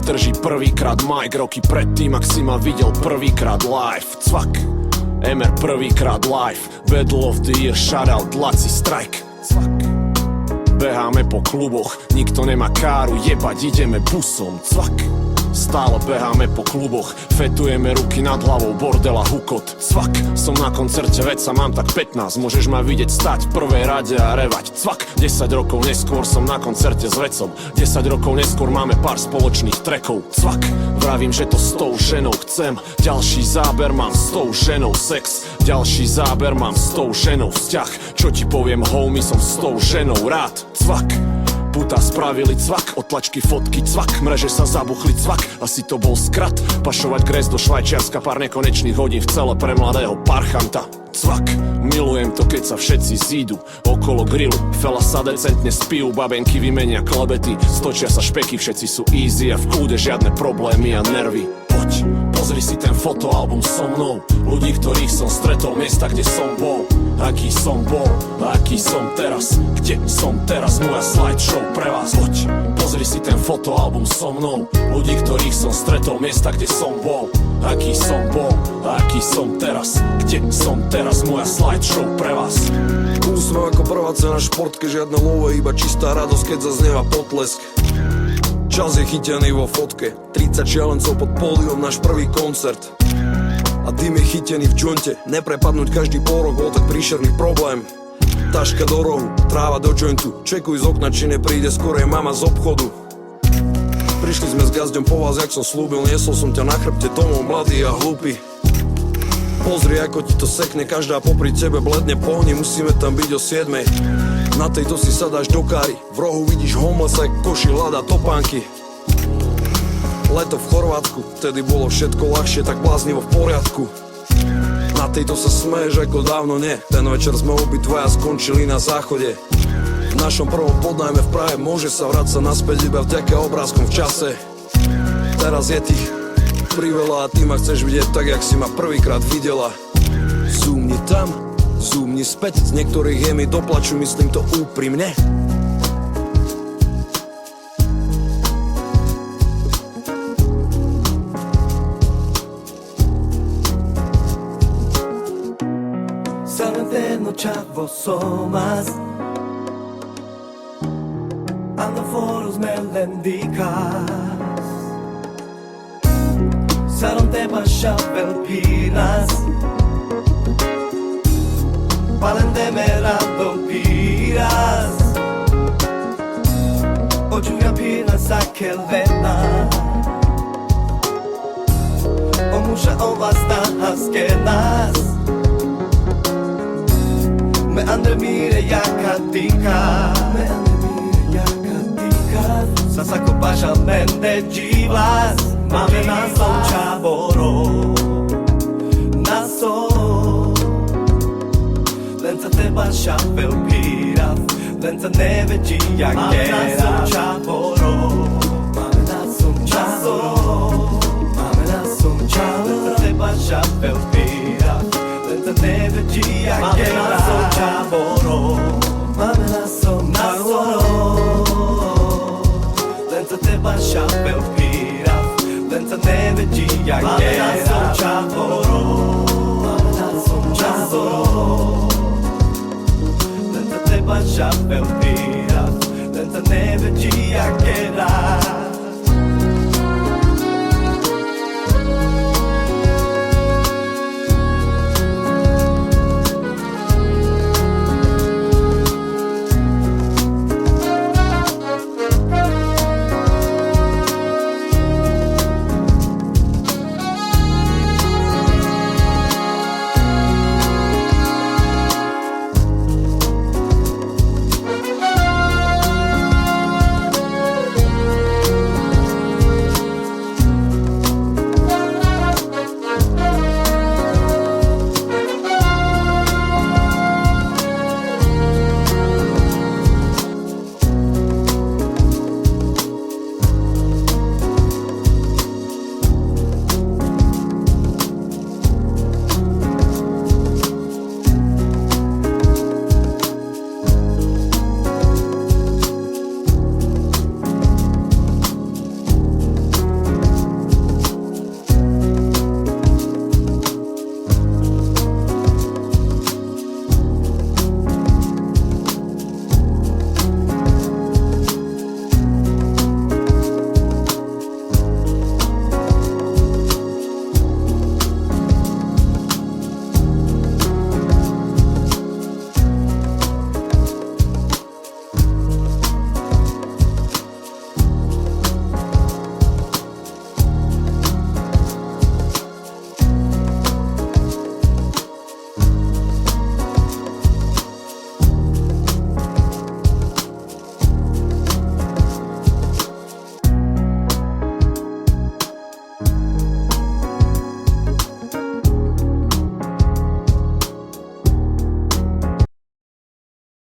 drží prvýkrát mic, roky predtým, ak si ma videl prvýkrát live. Cvak, MR prvýkrát live, Battle of the Year, shoutout, Laci Strike. Cvak, beháme po kluboch, nikto nemá káru, jebať ideme busom. Cvak, stále beháme po kluboch, fetujeme ruky nad hlavou, bordela, hukot. Cvak, som na koncerte, veď sa mám tak 15, môžeš ma vidieť stať v prvej rade a revať. Cvak, 10 rokov neskôr som na koncerte s vecom, 10 rokov neskôr máme pár spoločných trackov. Cvak, vravím, že to s tou ženou chcem, ďalší záber mám s tou ženou sex, ďalší záber mám s tou ženou vzťah, čo ti poviem homie, som s tou ženou rád. Cvak, puta spravili cvak, od tlačky fotky cvak, mreže sa zabuchli cvak, asi to bol skrat, pašovať gres do Švajčiarska, pár nekonečných hodín v cele pre mladého parchanta. Cvak, milujem to, keď sa všetci zídu okolo grilu, fela sa decentne spijú, babenky vymenia klebety, stočia sa špeky, všetci sú easy a v kľude žiadne problémy a nervy. Poď, pozri si ten fotoalbum so mnou, ľudí, ktorých som stretol, miesta, kde som bol, aký som bol a aký som teraz, kde som teraz, moja slideshow pre vás. Poď, pozri si ten fotoalbum so mnou, ľudí, ktorých som stretol, miesta, kde som bol, aký som bol a aký som teraz, kde som teraz, moja slideshow pre vás. Úsmev ako prvá cena športke, žiadne love, iba čistá radosť, keď zaznieva potlesk. Čas je chytený vo fotke, 30 šialencov pod pódium, náš prvý koncert. A dym je chytený v džonte, neprepadnúť každý pol rok bol tak príšerný problém. Taška do rohu, tráva do jointu, čekuj z okna, či nepríde skorej mama z obchodu. Prišli sme s gazďom po vás, jak som slúbil, niesol som ťa na chrbte domov, mladý a hlúpy. Pozri, ako ti to sekne, každá popri tebe bledne, pohni, musíme tam byť o 7. Na tejto si sadáš do káry, v rohu vidíš homelessa, koši, hľadá topánky. Leto v Chorvátsku, vtedy bolo všetko ľahšie, tak bláznivo v poriadku. Na tejto sa smeješ ako dávno nie, ten večer sme obidvaja skončili na záchode. V našom prvom podnájme v Prahe môže sa vrácať naspäť iba vďaka obrázkom v čase. Teraz je tých priveľa a ty ma chceš vidieť tak, jak si ma prvýkrát videla. Zoomni tam, zoomni späť, z niektorých je mi doplaču, myslím to úprimne. Solamente no chavo somas ando foros melendicas Saron te pašavel pinas Palende me rado piras Očuja pinas aquel vena O muša ovasta askenas Me andre mire jaka tika Sasako paša mende dživlas Máme na som čaboro Na som Len sa teba šapel pírav Len sa nevedí jak teraz Máme na som čaboro Máme na som čaboro Máme na som čaboro Len sa teba šapel pírav Len sa nevedí jak teraz Máme na som čaboro Máme na som čaboro Len sa teba šapel pírav Len sa nevedí jak teraz Máme na som čaboro Máme na som čaboro Len sa teba šapel pírav Len sa nevedí jak teraz